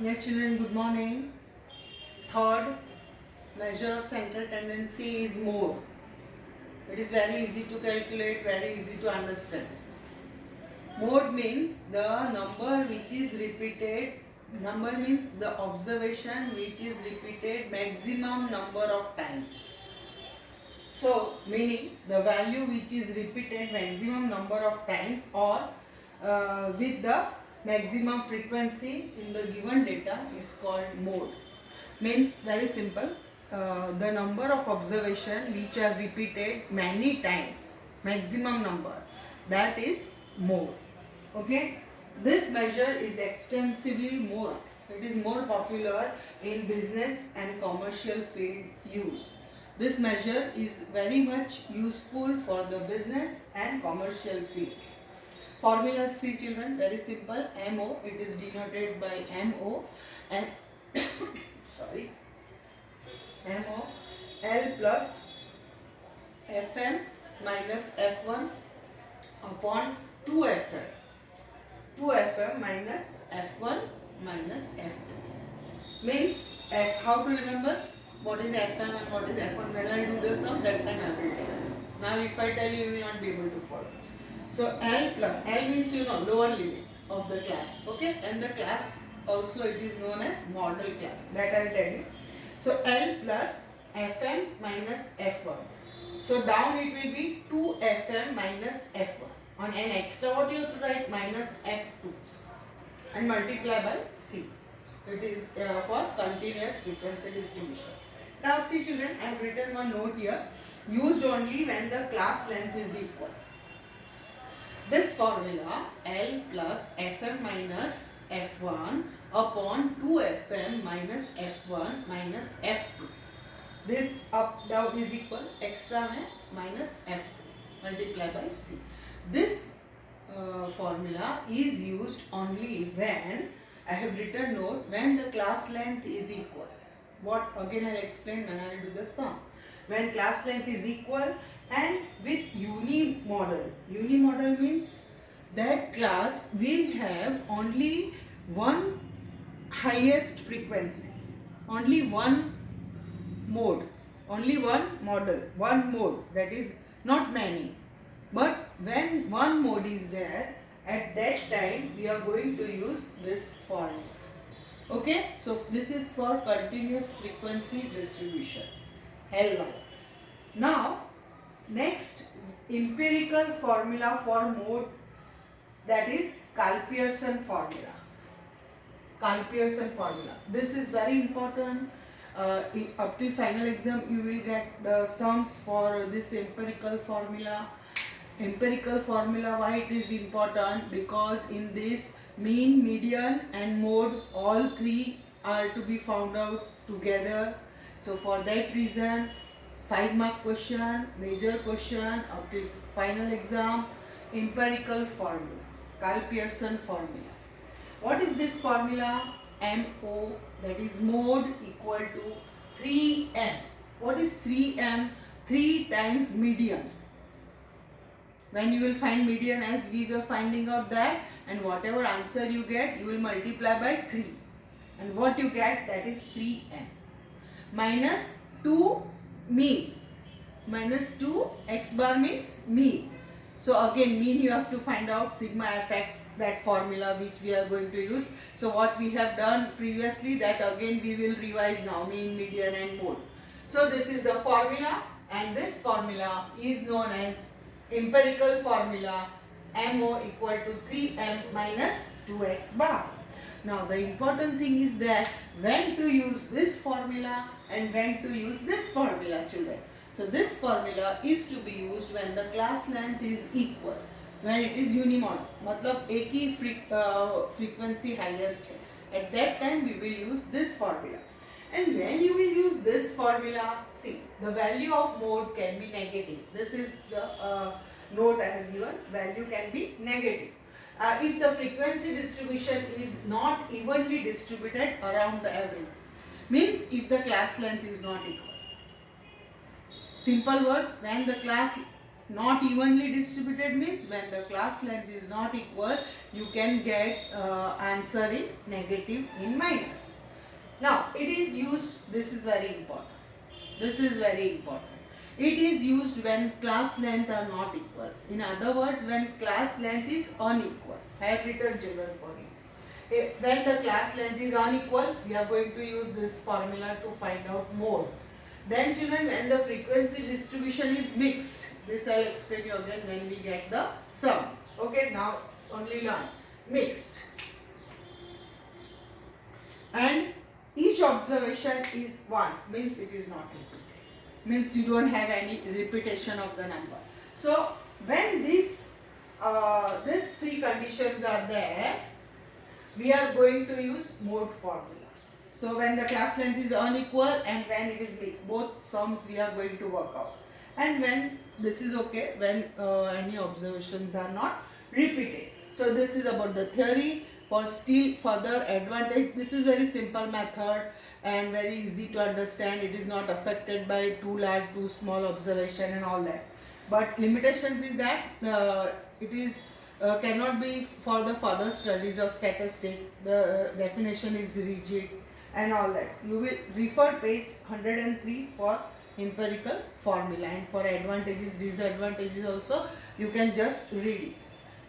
Yes, children, good morning. Third measure of central tendency is mode. It is very easy to calculate, very easy to understand. Mode means the number which is repeated, number means the observation which is repeated maximum number of times. So, meaning the value which is repeated maximum number of times or with the maximum frequency in the given data is called mode. Means very simple, the number of observation which are repeated many times, maximum number, that is mode. Okay, this measure is extensively more, it is more popular in business and commercial field use. This measure is very much useful for the business and commercial fields. Formula C, children, very simple. MO, it is denoted by MO and sorry, MO L plus Fm minus F1 upon 2Fm. 2Fm minus F1 minus F2. Means how to remember what is Fm and what is F1? When I do this now, that time I will tell you. Now if I tell you, you will not be able to follow. So L plus, L means lower limit of the class, okay, and the class also it is known as model class, that I will tell you. So L plus Fm minus F1. So down it will be 2Fm minus F1. On an extra what you have to write? Minus F2 and multiply by C. It is for continuous frequency distribution. Now see children, I have written one note here. Used only when the class length is equal. This formula L plus Fm minus F1 upon 2Fm minus F1 minus F2. This up down is equal, extra में minus F2 multiply by C. This formula is used only when I have written note when the class length is equal. What again I will explain when I will do the sum. When class length is equal and with unimodal. Unimodal means that class will have only one highest frequency, only one mode, only one model, one mode, that is not many. But when one mode is there, at that time we are going to use this formula. Okay, so this is for continuous frequency distribution, L1. Now, next empirical formula for mode, that is Karl-Pearson formula. Karl-Pearson formula. This is very important. Up till final exam you will get the sums for this empirical formula. Empirical formula, why it is important? Because in this mean, median and mode, all three are to be found out together. So for that reason, 5-mark question, major question up till final exam, empirical formula, Karl-Pearson formula. What is this formula? MO, that is mode, equal to 3M. What is 3M? 3 times median. When you will find median, as we were finding out that, and whatever answer you get, you will multiply by 3. And what you get, that is 3M. Minus 2 mean. Minus 2 x bar means mean. So again mean you have to find out sigma fx, that formula which we are going to use. So what we have done previously, that again we will revise now, mean, median and mode. So this is the formula, and this formula is known as empirical formula, MO equal to 3M minus 2x bar. Now the important thing is that when to use this formula and when to use this formula, children. So this formula is to be used when the class length is equal, when it is unimodal, मतलब एक ही frequency highest है. At that time we will use this formula. And when you will use this formula, see, the value of mode can be negative. This is the note I have given, value can be negative. If the frequency distribution is not evenly distributed around the average, means if the class length is not equal. Simple words, when the class not evenly distributed means when the class length is not equal, you can get answer in negative in minus. Now it is used, this is very important. This is very important. It is used when class length are not equal. In other words, when class length is unequal. I have written children for you. When the class length is unequal, we are going to use this formula to find out more. Then children, when the frequency distribution is mixed, this I will explain you again when we get the sum. Okay, now only learn. Mixed. And each observation is once, means it is not repeated. Means you don't have any repetition of the number. So when these three conditions are there, we are going to use mode formula. So when the class length is unequal and when it is mixed, both sums we are going to work out. And when this is okay, when any observations are not repeated. So this is about the theory. For still further advantage, this is very simple method and very easy to understand. It is not affected by too large, too small observation and all that. But limitations is that it is cannot be for the further studies of statistics. The definition is rigid and all that. You will refer page 103 for empirical formula, and for advantages, disadvantages also you can just read it.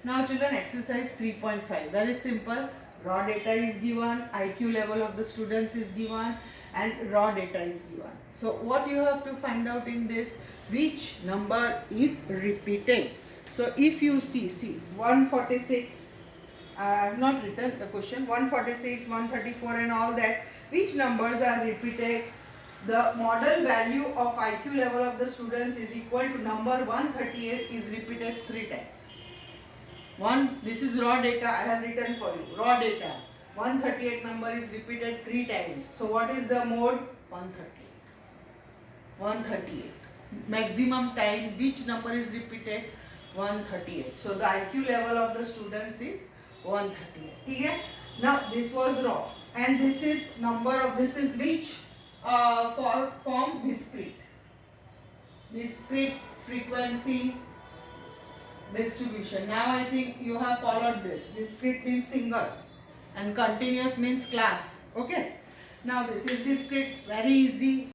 Now children, exercise 3.5, very simple. Raw data is given, IQ level of the students is given, and raw data is given. So what you have to find out in this, which number is repeated. So if you see 146, I have not written the question, 146, 134 and all that, which numbers are repeated? The model value of IQ level of the students is equal to number 138 is repeated 3 times. This is raw data, I have written for you. Raw data, 138 number is repeated 3 times. So what is the mode? 138. 138. Maximum time, which number is repeated? 138. So the IQ level of the students is 138. Okay? Now this was raw, and this is number of, this is which form discrete. Discrete frequency distribution. Now I think you have followed this. Discrete means single and continuous means class. Okay. Now this is discrete, very easy.